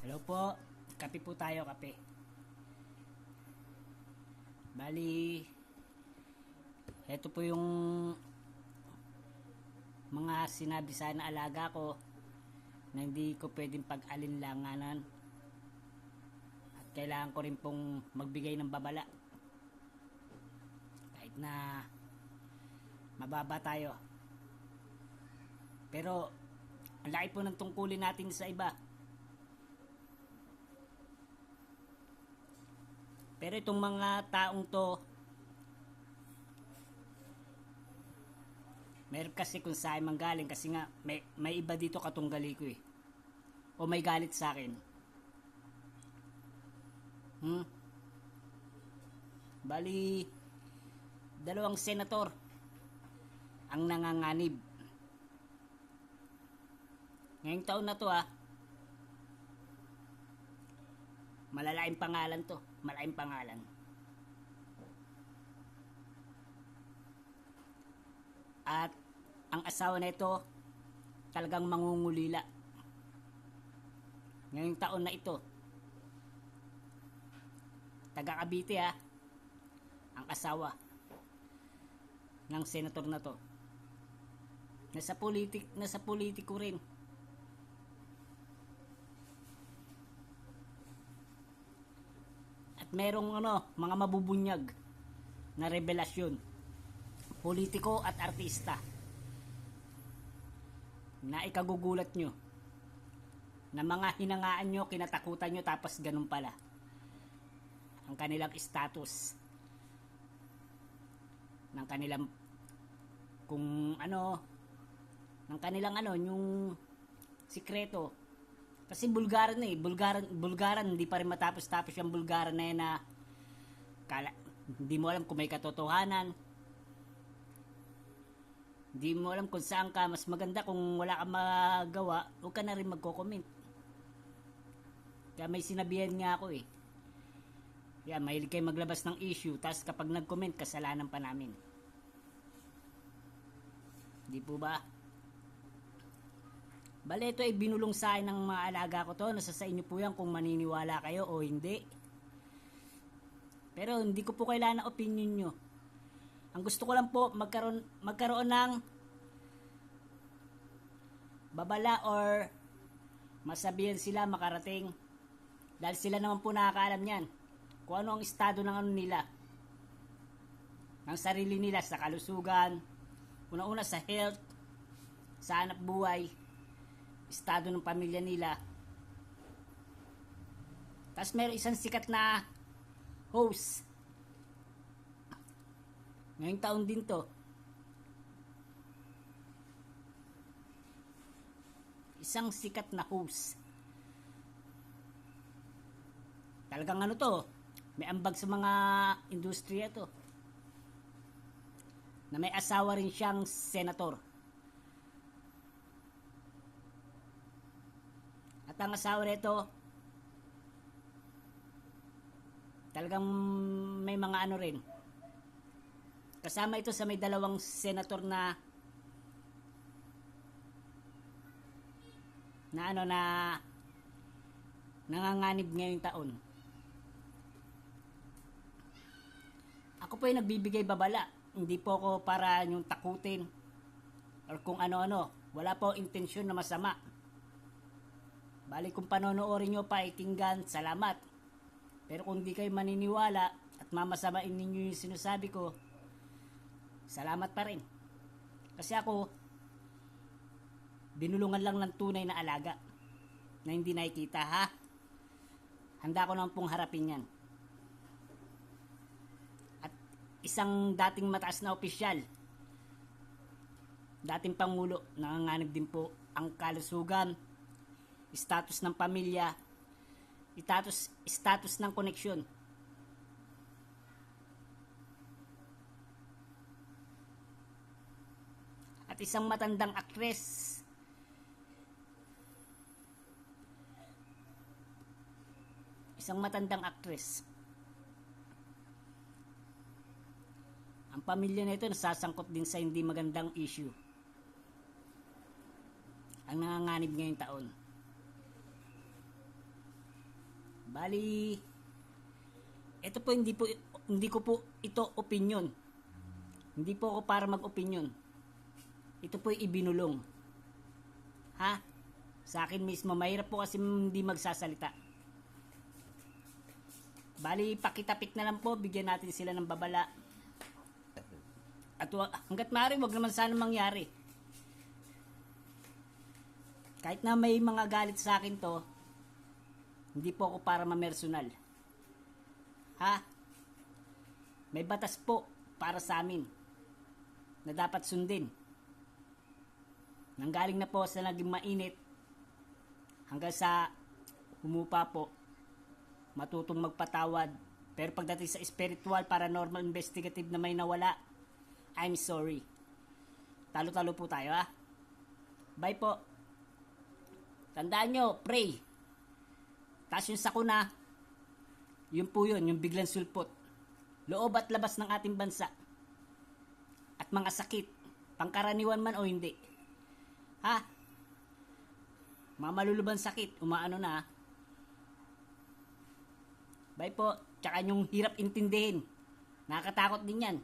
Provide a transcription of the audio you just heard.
Hello po, kape po tayo, kape. Bali, ito po yung mga sinabi sa na alaga ko na hindi ko pwedeng pag-alinlanganan at kailangan ko rin pong magbigay ng babala kahit na mababa tayo. Pero ang laki po ng tungkulin natin sa iba. Pero itong mga taong to, meron kasi kung saan manggaling kasi nga may iba dito katunggali ko eh. O may galit sa akin. Bali, dalawang senator ang nanganganib. Ngayong taon na to malalaking pangalan to. Malaking pangalan. At ang asawa nito talagang mangungulila. Ngayong taon na ito. Taga Cavite ang asawa ng senator na to. Nasa politiko rin. At merong mga mabubunyag na revelasyon, politiko at artista, na ikagugulat nyo, na mga hinangaan nyo, kinatakutan nyo, tapos ganun pala ang kanilang status ng kanilang ng kanilang yung sikreto. Kasi Bulgaran Bulgaran, hindi pa rin matapos-tapos yung Bulgaran na yan na hindi mo alam kung may katotohanan. Hindi mo alam kung saan ka. Mas maganda kung wala kang magawa, huwag ka na rin magko-comment. Kaya may sinabihan nga ako mahilig kayo maglabas ng issue, tapos kapag nag-comment, kasalanan pa namin. Di po ba? Bale, ito ay binulong sa akin ng mga alaga ko to. Nasa sa inyo po yan kung maniniwala kayo o hindi. Pero hindi ko po kailangan ng opinion nyo. Ang gusto ko lang po, magkaroon ng babala or masabihan sila, makarating. Dahil sila naman po nakakaalam yan. Kung ano ang estado ng nila. Ng sarili nila sa kalusugan. Una-una sa health, sa hanap buhay, estado ng pamilya nila. Tapos meron isang sikat na host. Ngayong taon din to. Isang sikat na host. Talagang to, may ambag sa mga industriya to. Na may asawa rin siyang senator. At ang asawa nito talagang may mga rin. Kasama ito sa may dalawang senator na nanganganib ngayong taon. Ako po ay nagbibigay babala. Hindi po ako para yung takutin or kung ano-ano. Wala po intensyon na masama. Bali kung panonoorin nyo pa, itinggan, salamat. Pero kung di kayo maniniwala at mamasamain ninyo yung sinasabi ko, salamat pa rin. Kasi ako, binulungan lang ng tunay na alaga na hindi nakikita Handa ko naman pong harapin yan. At isang dating mataas na opisyal, dating pangulo, nanganganib din po ang kalusugan, status ng pamilya, status ng koneksyon. At isang matandang aktres, ang pamilya nito nasasangkot din sa hindi magandang issue. Ang nanganganib ngayong taon. Bali, ito po hindi ko po ito opinion. Hindi po ako para mag-opinion. Ito po ibinulong. Ha? Sa akin mismo, mahirap po kasi hindi magsasalita. Bali, pakitapik na lang po, bigyan natin sila ng babala. At hanggat maaari, wag naman sana mangyari. Kahit na may mga galit sa akin to, hindi po ako para mamersonal. Ha? May batas po para sa amin na dapat sundin. Nanggaling na po sa naging mainit hanggang sa humupa po, matutong magpatawad. Pero pagdating sa spiritual, paranormal, investigative na may nawala, I'm sorry. Talo-talo po tayo, ha? Bye po. Tandaan nyo, pray. Tapos yung sakuna, yun po yun, yung biglang sulpot. Loob at labas ng ating bansa. At mga sakit, pangkaraniwan man o hindi. Ha? Mga malulubang sakit, umaano na. Bye po. Tsaka yung hirap intindihin. Nakakatakot din yan.